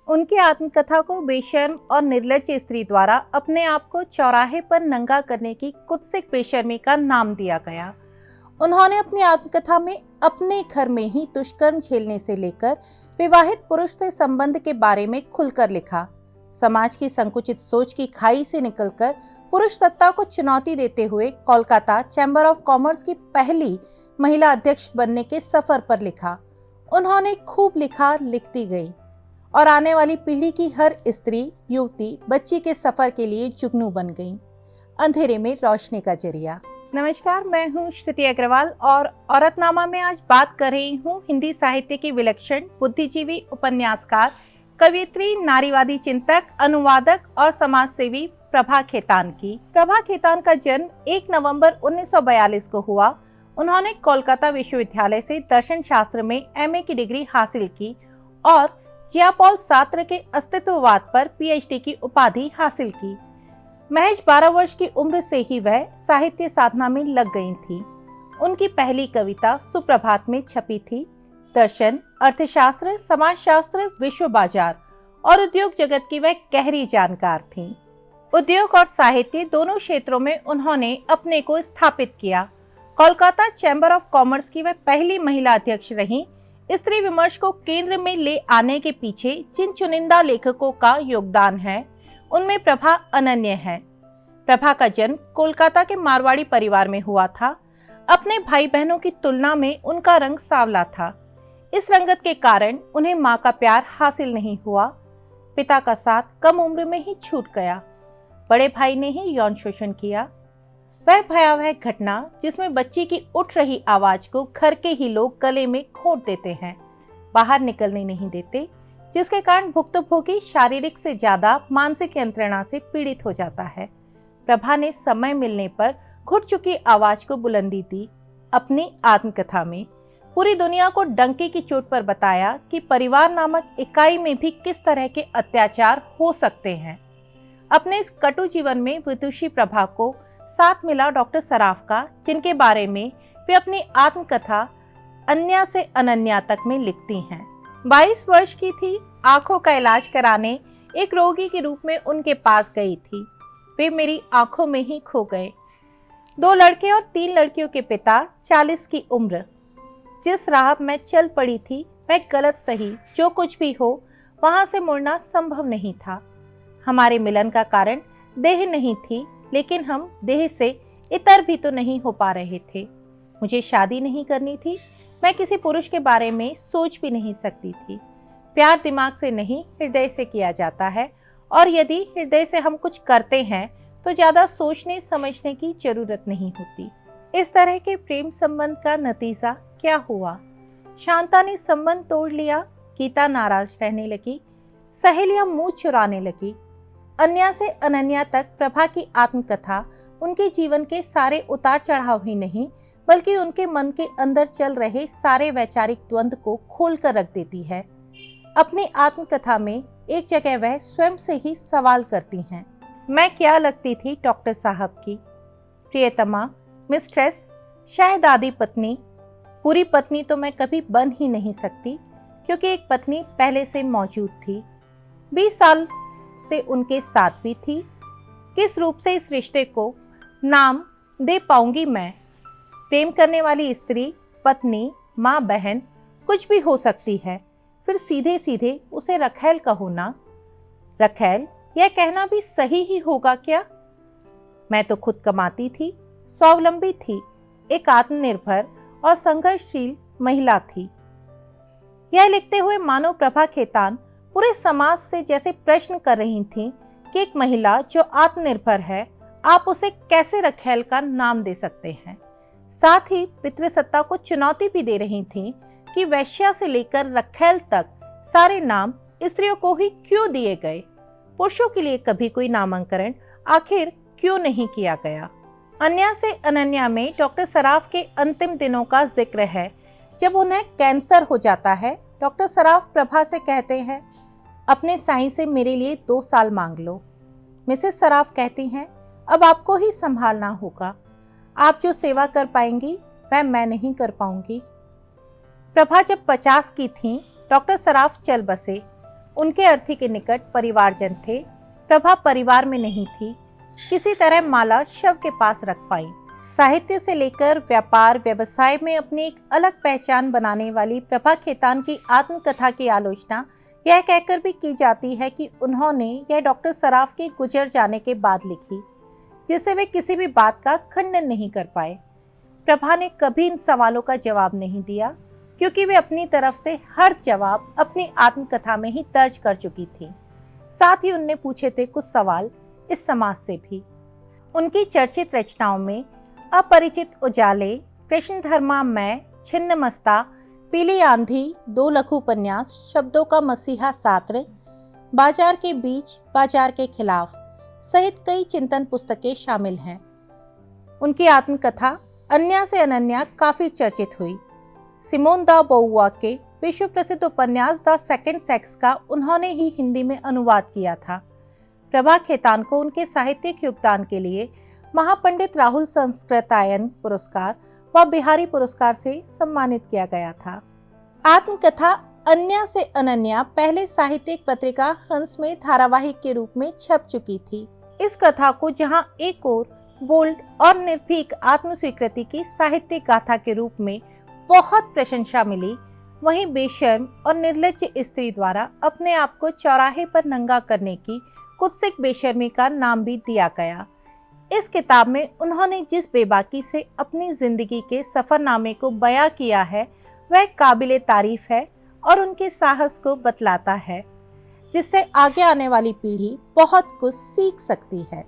उनकी आत्मकथा को बेशर्म और निर्लज्ज स्त्री द्वारा अपने आप को चौराहे पर नंगा करने की कुत्सित बेशर्मी का नाम दिया गया। उन्होंने अपनी आत्मकथा में अपने घर में ही दुष्कर्म झेलने से लेकर विवाहित पुरुष से संबंध के बारे में खुलकर लिखा। समाज की संकुचित सोच की खाई से निकलकर पुरुष सत्ता को चुनौती देते हुए कोलकाता चैम्बर ऑफ कॉमर्स की पहली महिला अध्यक्ष बनने के सफर पर लिखा। उन्होंने खूब लिखा, लिखती गई और आने वाली पीढ़ी की हर स्त्री, युवती, बच्ची के सफर के लिए जुगनू बन गई, अंधेरे में रोशनी का जरिया। नमस्कार, मैं हूँ श्रुति अग्रवाल और औरतनामा में आज बात कर रही हूँ हिंदी साहित्य की विलक्षण बुद्धिजीवी, उपन्यासकार, कवयित्री, नारीवादी चिंतक, अनुवादक और समाजसेवी प्रभा खेतान की। प्रभा खेतान का जन्म 1 नवंबर 1942 को हुआ। उन्होंने कोलकाता विश्वविद्यालय से दर्शन शास्त्र में एमए की डिग्री हासिल की और जिया पॉल सार्त्र के अस्तित्ववाद पर पीएचडी की उपाधि हासिल की। महज 12 वर्ष की उम्र से ही वह साहित्य साधना में लग गई थी। उनकी पहली कविता सुप्रभात में छपी थी। दर्शन, अर्थशास्त्र, समाजशास्त्र, विश्व बाजार और उद्योग जगत की वह गहरी जानकार थीं। उद्योग और साहित्य दोनों क्षेत्रों में उन्होंने अपने को स्थापित किया। कोलकाता चैम्बर ऑफ कॉमर्स की वह पहली महिला अध्यक्ष रहीं। स्त्री विमर्श को केंद्र में ले आने के पीछे जिन चुनिंदा लेखकों का योगदान है, उनमें प्रभा अनन्य है। प्रभा का जन्म कोलकाता के मारवाड़ी परिवार में हुआ था। अपने भाई बहनों की तुलना में उनका रंग सांवला था। इस रंगत के कारण उन्हें मां का प्यार हासिल नहीं हुआ। पिता का साथ कम उम्र में ही छूट गया। बड़े भाई ने ही यौन शोषण किया। वह भयावह घटना जिसमें बच्ची की उठ रही आवाज को घर के ही लोग गले में घोंट देते हैं, बाहर निकलने नहीं देते, जिसके कारण भुक्तभोगी शारीरिक से ज्यादा मानसिक यंत्रणा से पीड़ित हो जाता है। प्रभा ने समय मिलने पर घुट चुकी आवाज को बुलंदी दी। अपनी आत्मकथा में पूरी दुनिया को डंके की चोट पर बताया कि परिवार नामक इकाई में भी किस तरह के अत्याचार हो सकते हैं। अपने इस कटु जीवन में विदुषी प्रभा को साथ मिला डॉक्टर सराफ का, जिनके बारे में वे अपनी आत्मकथा अन्या से अनन्या तक में लिखती हैं। 22 वर्ष की थी, आंखों का इलाज कराने एक रोगी के रूप में उनके पास गई थी। वे मेरी आंखों में ही खो गए। 2 लड़के और 3 लड़कियों के पिता, 40 की उम्र। जिस राह मैं चल पड़ी थी वह गलत सही जो कुछ भी हो, वहां से मुड़ना संभव नहीं था। हमारे मिलन का कारण देह नहीं थी, लेकिन हम देह से इतर भी तो नहीं हो पा रहे थे। मुझे शादी नहीं करनी थी। मैं किसी पुरुष के बारे में सोच भी नहीं सकती थी। प्यार दिमाग से नहीं, हृदय से किया जाता है और यदि हृदय से हम कुछ करते हैं तो ज्यादा सोचने समझने की जरूरत नहीं होती। इस तरह के प्रेम संबंध का नतीजा क्या हुआ? शांता ने संबंध तोड़ लिया। गीता नाराज रहने लगी। सहेलियां मुंह चुराने लगी। अन्या से अनन्या तक प्रभा की आत्मकथा उनके जीवन के सारे उतार चढ़ाव ही नहीं, बल्कि उनके मन के अंदर चल रहे सारे वैचारिक द्वंद्व को खोल कर रख देती है। अपनी आत्मकथा में एक जगह वह स्वयं से ही सवाल करती हैं, मैं क्या लगती थी डॉक्टर साहब की? प्रियतमा, मिस्ट्रेस, शहजादी पत्नी। पूरी पत्नी तो मैं कभी बन ही नहीं सकती, क्योंकि एक पत्नी पहले से मौजूद थी। 20 साल से उनके साथ भी थी। किस रूप से इस रिश्ते को नाम दे पाऊंगी मैं? प्रेम करने वाली स्त्री, पत्नी, माँ, बहन कुछ भी हो सकती है। फिर सीधे सीधे उसे रखैल कहो ना। रखैल, यह कहना भी सही ही होगा क्या? मैं तो खुद कमाती थी, स्वावलंबी थी, एक आत्मनिर्भर और संघर्षशील महिला थी। यह लिखते हुए मानो प्रभा खेतान पूरे समाज से जैसे प्रश्न कर रही थीं कि एक महिला जो आत्मनिर्भर है, आप उसे कैसे रखैल का नाम दे सकते हैं? साथ ही पितृसत्ता को चुनौती भी दे रही थीं कि वैश्या से लेकर रखैल तक सारे नाम स्त्रियों को ही क्यों दिए गए? पुरुषों के लिए कभी कोई नामांकन आखिर क्यों नहीं किया गया? अन्या से अनन्या में डॉक्टर सराफ के अंतिम दिनों का जिक्र है, जब उन्हें कैंसर हो जाता है। डॉक्टर सराफ प्रभा से कहते हैं, अपने साईं से मेरे लिए 2 साल मांग लो। मिसेस सराफ कहती हैं, अब आपको ही संभालना होगा। आप जो सेवा कर पाएंगी वह मैं नहीं कर पाऊंगी। प्रभा जब 50 की थीं, डॉक्टर सराफ चल बसे। उनके अर्थी के निकट परिवारजन थे। प्रभा परिवार में नहीं थी। किसी तरह माला शव के पास रख पाई। साहित्य से लेकर व्यापार व्यवसाय में अपनी एक अलग पहचान बनाने वाली प्रभा खेतान की आत्मकथा की आलोचना यह कहकर भी की जाती है कि उन्होंने यह डॉक्टर सराफ के गुजर जाने के बाद लिखी, जिससे वे किसी भी बात का खंडन नहीं कर पाए। प्रभा ने कभी इन सवालों का जवाब नहीं दिया, क्योंकि वे अपनी तरफ से हर जवाब अपनी आत्मकथा में ही दर्ज कर चुकी थी। साथ ही उनने पूछे थे कुछ सवाल इस समाज से भी। उनकी चर्चित रचनाओं में अपरिचित उजाले, कृष्ण धर्मा मैं, छिन्नमस्ता, पीली आंधी, दो लघु उपन्यास, शब्दों का मसीहा सात्र, बाजार के बीच, बाजार के खिलाफ सहित कई चिंतन पुस्तकें शामिल हैं। उनकी आत्मकथा अन्या से अनन्या काफी चर्चित हुई। सिमोन द बोउआ के विश्व प्रसिद्ध उपन्यास द सेकंड सेक्स का उन्होंने ही हिंदी में अनुवाद किया था। प्रभा खेतान को उनके साहित्यिक योगदान के लिए महापंडित राहुल संस्कृतायन पुरस्कार व बिहारी पुरस्कार से सम्मानित किया गया था। आत्मकथा अन्या से अनन्या पहले साहित्यिक पत्रिका हंस में धारावाहिक के रूप में छप चुकी थी। इस कथा को जहां एक ओर बोल्ड और निर्भीक आत्मस्वीकृति की साहित्यिक गाथा के रूप में बहुत प्रशंसा मिली, वहीं बेशर्म और निर्लज्ज स्त्री द्वारा अपने आप को चौराहे पर नंगा करने की कुत्सित बेशर्मी का नाम भी दिया गया। इस किताब में उन्होंने जिस बेबाकी से अपनी जिंदगी के सफरनामे को बयां किया है वह काबिले तारीफ है और उनके साहस को बतलाता है, जिससे आगे आने वाली पीढ़ी बहुत कुछ सीख सकती है।